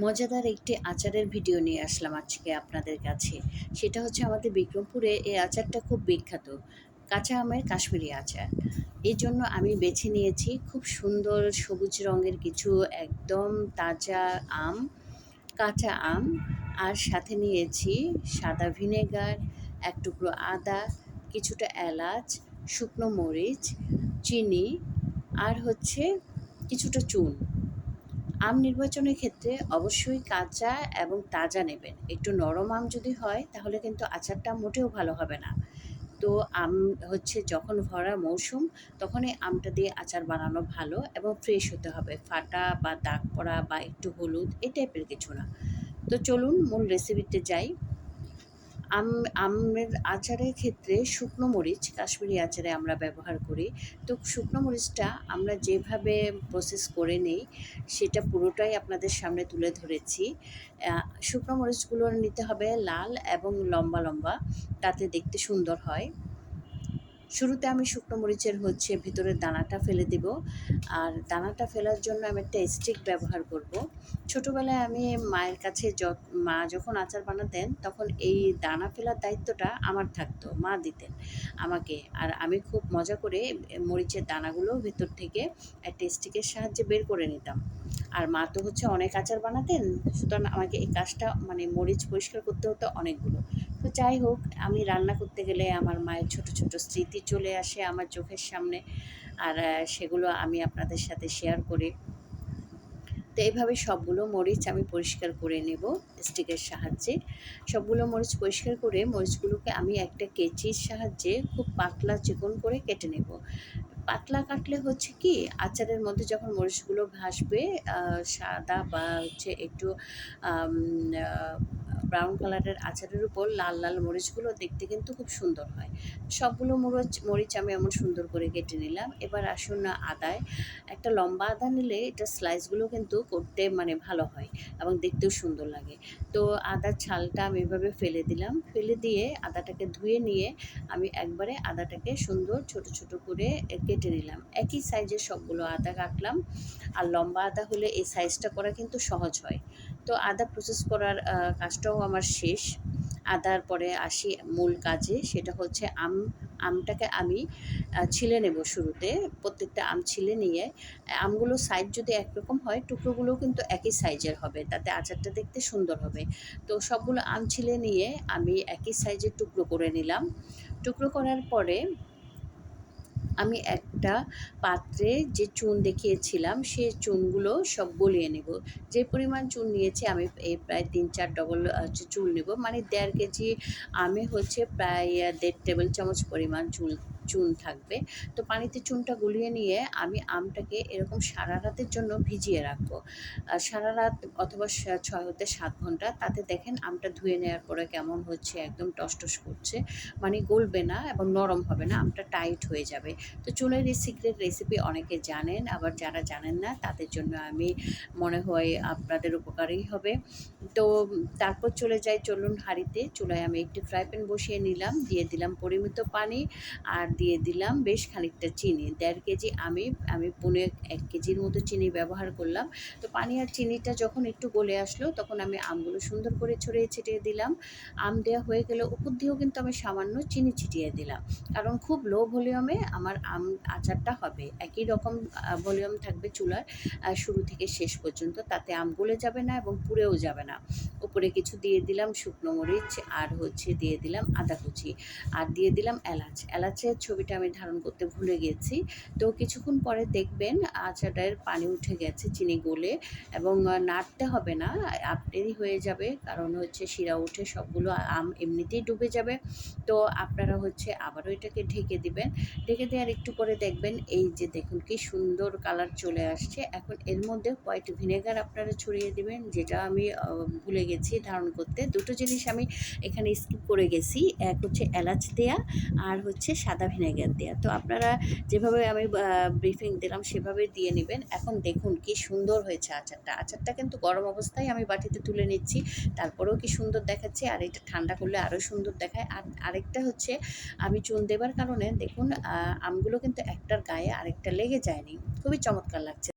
মজাদার একটি আচারের ভিডিও নিয়ে আসলাম আজকে আপনাদের কাছে। সেটা হচ্ছে আমাদের বিক্রমপুরে এই আচারটা খুব বিখ্যাত। কাঁচা আমের কাশ্মীরি আচার। এজন্য আমি বেছে নিয়েছি খুব সুন্দর সবুজ রঙের কিছু একদম তাজা আম, কাঁচা আম, আর সাথে নিয়েছি সাদা ভিনেগার, এক টুকরো আদা, কিছুটা এলাচ, শুকনো মরিচ, চিনি, আর হচ্ছে কিছুটা চুন। আম নির্বাচনের ক্ষেত্রে অবশ্যই কাঁচা এবং তাজা নেবেন। একটু নরম আম যদি হয় তাহলে কিন্তু আচারটা মোটেও ভালো হবে না। তো আম হচ্ছে যখন ভরা মৌসুম তখনই আমটা দিয়ে আচার বানানো ভালো এবং ফ্রেশ হতে হবে। ফাটা বা দাগ পড়া বা একটু হলুদ এই টাইপের কিছু না। তো চলুন মূল রেসিপিতে যাই। আমের আচারের ক্ষেত্রে শুকনো মরিচ কাশ্মীরি আচারে আমরা ব্যবহার করি। তো শুকনো মরিচটা আমরা যেভাবে প্রসেস করে নেই সেটা পুরোটাই আপনাদের সামনে তুলে ধরেছি। শুকনো মরিচগুলো নিতে হবে লাল এবং লম্বা লম্বা, তাতে দেখতে সুন্দর হয়। শুরুতে আমি শুকনো মরিচের হচ্ছে ভিতরের দানাটা ফেলে দিব। আর দানাটা ফেলার জন্য আমি একটা স্টিক ব্যবহার করব। ছোটোবেলায় আমি মায়ের কাছে মা যখন আচার বানাতেন তখন এই দানা ফেলার দায়িত্বটা আমার থাকতো, মা দিতেন আমাকে। আর আমি খুব মজা করে মরিচের দানাগুলো ভেতর থেকে একটা স্টিকের সাহায্যে বের করে নিতাম। আর মা তো হচ্ছে অনেক আচার বানাতেন, সুতরাং আমাকে এই কাজটা মানে মরিচ পরিষ্কার করতে হতো অনেকগুলো। তো যাই হোক, আমি রান্না করতে গেলে আমার মায়ের ছোট ছোট স্মৃতি চলে আসে আমার চোখের সামনে। আর সেগুলো আমি আপনাদের সাথে শেয়ার করি। তো এইভাবে সবগুলো মরিচ আমি পরিষ্কার করে নেব স্টিকের সাহায্যে। সবগুলো মরিচ পরিষ্কার করে মরিচগুলোকে আমি একটা কেচির সাহায্যে খুব পাতলা চিকন করে কেটে নেব। পাতলা কাটলে হচ্ছে কি, আচারের মধ্যে যখন মরিচগুলো ভাসবে সাদা বা হচ্ছে একটু ব্রাউন কালারের আচারের উপর লাল লাল মরিচগুলো দেখতে কিন্তু খুব সুন্দর হয়। সবগুলো মরিচ আমি এমন সুন্দর করে কেটে নিলাম। এবার আসুন না আদায়। একটা লম্বা আদা নিলে এটা স্লাইসগুলো কিন্তু করতে মানে ভালো হয় এবং দেখতেও সুন্দর লাগে। তো আদার ছালটা আমি এভাবে ফেলে দিলাম। ফেলে দিয়ে আদাটাকে ধুয়ে নিয়ে আমি একবারে আদাটাকে সুন্দর ছোট ছোট করে কেটে নিলাম। একই সাইজের সবগুলো আদা কাটলাম। আর লম্বা আদা হলে এই সাইজটা করা কিন্তু সহজ হয়। তো আদা প্রসেস করার কাজটাও আমার শেষ। আদার পরে আসি মূল কাজে, সেটা হচ্ছে আমটাকে আমি ছিলে নেব শুরুতে। প্রত্যেকটা আম ছিলে নিয়ে আমগুলো সাইজ যদি একরকম হয় টুকরোগুলোও কিন্তু একই সাইজের হবে, তাতে আচারটা দেখতে সুন্দর হবে। তো সবগুলো আম ছিলে নিয়ে আমি একই সাইজের টুকরো করে নিলাম। টুকরো করার পরে আমি একটা পাত্রে যে চুন দেখিয়েছিলাম সেই চুনগুলো সব গলিয়ে নেব। যে পরিমাণ চুন নিয়েছি আমি এই প্রায় ৩-৪ ডবল হচ্ছে চুন নেব, মানে ১.৫ কেজি আমে হচ্ছে প্রায় ১.৫ টেবিল চামচ পরিমাণ চুন থাকবে। তো পানিতে চুনটা গলিয়ে নিয়ে আমি আমটাকে এরকম সারা রাতের জন্য ভিজিয়ে রাখবো। সারা রাত অথবা ৬ হতে ৭ ঘন্টা। তাতে দেখেন আমটা ধুয়ে নেওয়ার পরে কেমন হচ্ছে, একদম টসটস করছে, মানে গলবে না এবং নরম হবে না, আমটা টাইট হয়ে যাবে। তো চুনের এই সিক্রেট রেসিপি অনেকে জানেন, আবার যারা জানেন না তাদের জন্য আমি মনে হয় আপনাদের উপকারই হবে। তো তারপর চলুন হাঁড়িতে। চুলায় আমি একটি ফ্রাই প্যান বসিয়ে নিলাম, দিয়ে দিলাম পরিমিত পানি, আর দিয়ে দিলাম বেশ খানিকটা চিনি। ১.৫ কেজি আমি পৌনে ১ কেজির মতো চিনি ব্যবহার করলাম। তো পানি আর চিনিটা যখন একটু গলে আসলো তখন আমি আমগুলো সুন্দর করে ছড়িয়ে ছিটিয়ে দিলাম। আম দেওয়া হয়ে গেলে উপর দিয়েও কিন্তু আমি সামান্য চিনি ছিটিয়ে দিলাম, কারণ খুব লো ভলিউমে আমার আচারটা হবে। একই রকম ভলিউম থাকবে চুলার শুরু থেকে শেষ পর্যন্ত, তাতে আম গলে যাবে না এবং পুড়েও যাবে না। উপরে কিছু দিয়ে দিলাম শুকনো মরিচ, আর হচ্ছে দিয়ে দিলাম আদা কুচি, আর দিয়ে দিলাম এলাচের ছবিটা আমি ধারণ করতে ভুলে গেছি। তো কিছুক্ষণ পরে দেখবেন আচারের পানি উঠে গেছে চিনি গলে, এবং নাড়তে হবে না, আপনিই হয়ে যাবে, কারণ হচ্ছে শিরা উঠে সবগুলো আম এমনিতেই ডুবে যাবে। তো আপনারা হচ্ছে আবারও এটাকে ঢেকে দিবেন। ঢেকে দেওয়ার একটু পরে দেখবেন এই যে দেখুন কি সুন্দর কালার চলে আসছে। এখন এর মধ্যে হোয়াইট ভিনেগার আপনারা ছড়িয়ে দিবেন, যেটা আমি ভুলে গেছি ধারণ করতে। দুটো জিনিস আমি এখানে স্কিপ করে গেছি, এক হচ্ছে এলাচ দেয়া আর হচ্ছে সাদা ভিনেগার দেয়া। তো আপনারা যেভাবে আমি ব্রিফিং দিলাম সেভাবে দিয়ে নেবেন। এখন দেখুন কি সুন্দর হয়েছে আচারটা কিন্তু গরম অবস্থায় আমি বাটিতে তুলে নিচ্ছি, তারপরেও কি সুন্দর দেখাচ্ছে। আর এটা ঠান্ডা করলে আরও সুন্দর দেখায়। আর আরেকটা হচ্ছে আমি চুন দেবার কারণে দেখুন আমগুলো কিন্তু একটার গায়ে আরেকটা লেগে যায়নি, খুবই চমৎকার লাগছে।